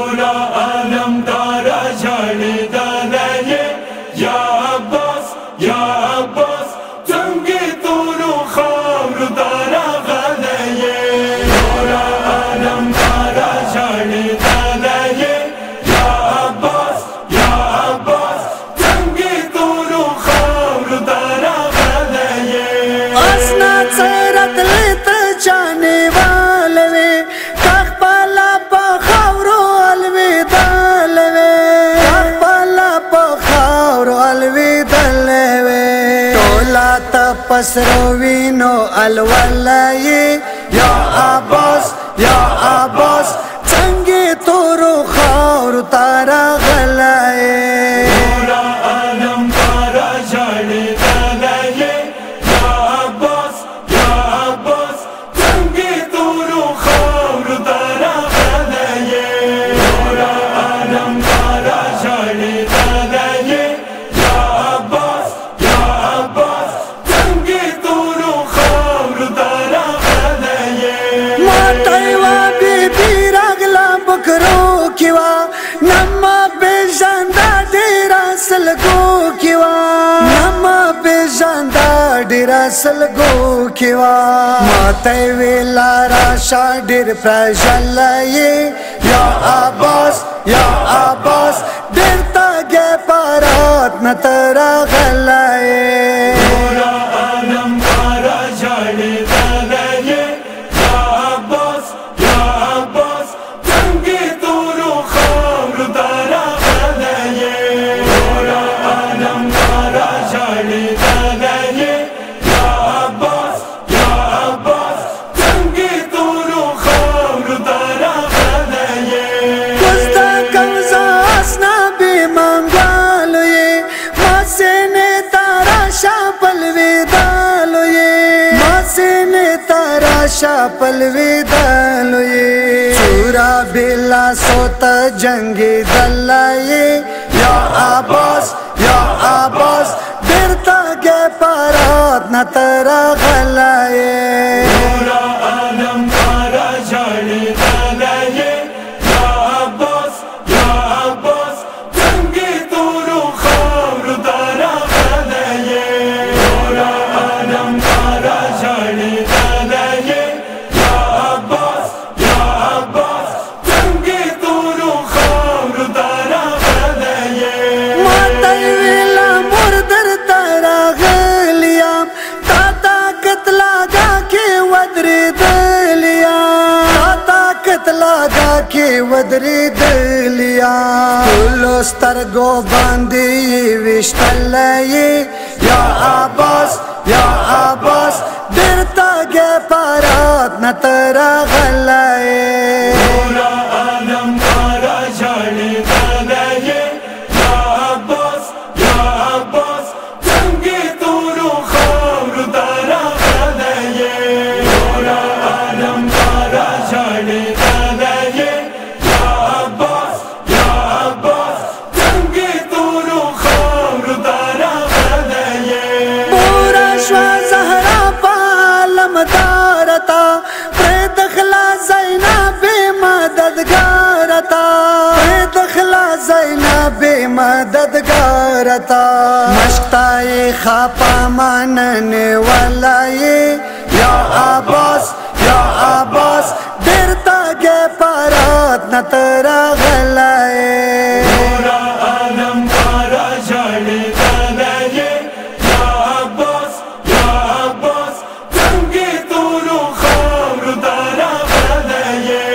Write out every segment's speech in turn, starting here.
ټوله عالم دارا ژاړي دلایې یا عباس یا عباس څنګه تورو خاورو ته راغلی یې ټوله عالم دارا ژاړي دلایې یا عباس یا عباس څنګه تورو خاورو ته راغلی یې اسنا څرت لیته چانې والوي کخپلا په خاورو الودل وي کخپلا په خاورو الودل وي ټولا تپسرو وینو الولای یا عباس یا عباس څنګه تورو خاورو ته راغلی ټوله عالم دارا ژاړي دلایې یا عباس یا عباس څنګه تورو خاورو ته راغلی یې ټوله عالم دارا ژاړي دلایې یا عباس یا عباس څنګه تورو خاورو ته راغلی یې ماته وا بیبي راغله بکرو کې وا نما پېژانده ډېره سلګو کې وا نما پېژانده ډېره سلګو کې وا ماته ویلا راشه ډېر پرژلی یا عباس یا عباس ډېر تږی پرات نه ته راغلی ټوله عالم دارا ژاړي دلایې یا عباس یا عباس څنګه تورو خاورو ته راغلی یې ټوله عالم دارا ژاړي دلایې یا عباس یا عباس څنګه تورو خاورو ته راغلی یې کوزدا کوزا اسنا بی منګالو یې ماسینه تارا شاپل ویدالو یې ماسینه تارا شاپل ویدالو یې چورا بلا سوت جنگی دلایې یا عباس یا عباس بیرتا گے پارات نہ ترا غلایې ټوله عالم دارا ژاړي دلایې یا عباس یا عباس څنګه تورو خاورو ته راغلی یې ټوله عالم دارا ژاړي دلایې یا عباس یا عباس څنګه تورو خاورو ته راغلی یې ماته ویلا مردر ترا غلیام تا طاقت لاگا کې ودرېدلیا تا طاقت لاگا کې ودرېدلیا ټولو سترګو باندې ویشتلی یا عباس یا عباس ډېر تږی پرات نه ته راغلی ټوله عالم دارا ژاړي دلایې یا عباس یا عباس څنګه تورو خاورو ته راغلی یې ټوله عالم دارا ژاړي دلایې یا عباس یا عباس څنګه تورو خاورو ته راغلی یې پورا شوا زهرا پالم دارتا پرد خلا زینب مددگارتا پرد خلا زینب مددگارتا مشتای خاپا ماننے والائی یا عباس یا عباس ډېر تږی پرات نه ته راغلی ټوله عالم دارا ژاړي دلایې یا عباس یا عباس څنګه تورو خاورو ته راغلی یې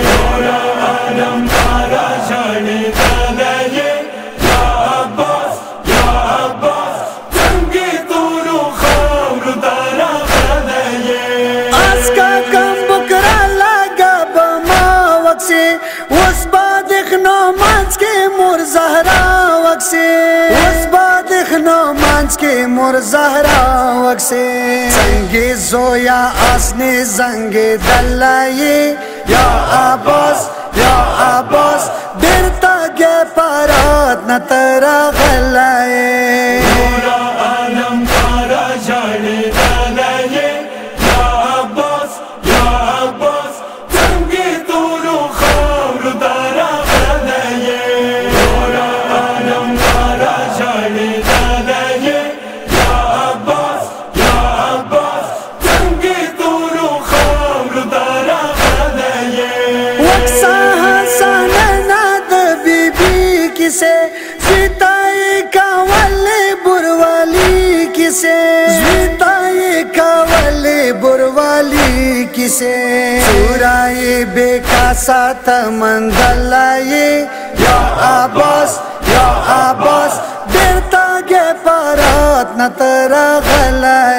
ټوله عالم دارا ژاړي دلایې یا عباس یا عباس څنګه تورو خاورو ته راغلی یې اسکا کم بکرا لگا بما وکسی اس بادخنو مانس کے مور زہرا وکسی اس بادخنو مانس کے مور زہرا وکسی سنگی زویا اسنی زنگی دلائی یا عباس یا عباس ډېر تږی پرات نه ته راغلی ټوله عالم دارا ژاړي دلایې یا عباس یا عباس څنګه تورو خاورو ته راغلی زویتای کاولی بروالی کسے زویتای کاولی بروالی کسے سورائی بے کاسات مندلائی یا عباس یا عباس دیرتا گے پارات نترا غلائی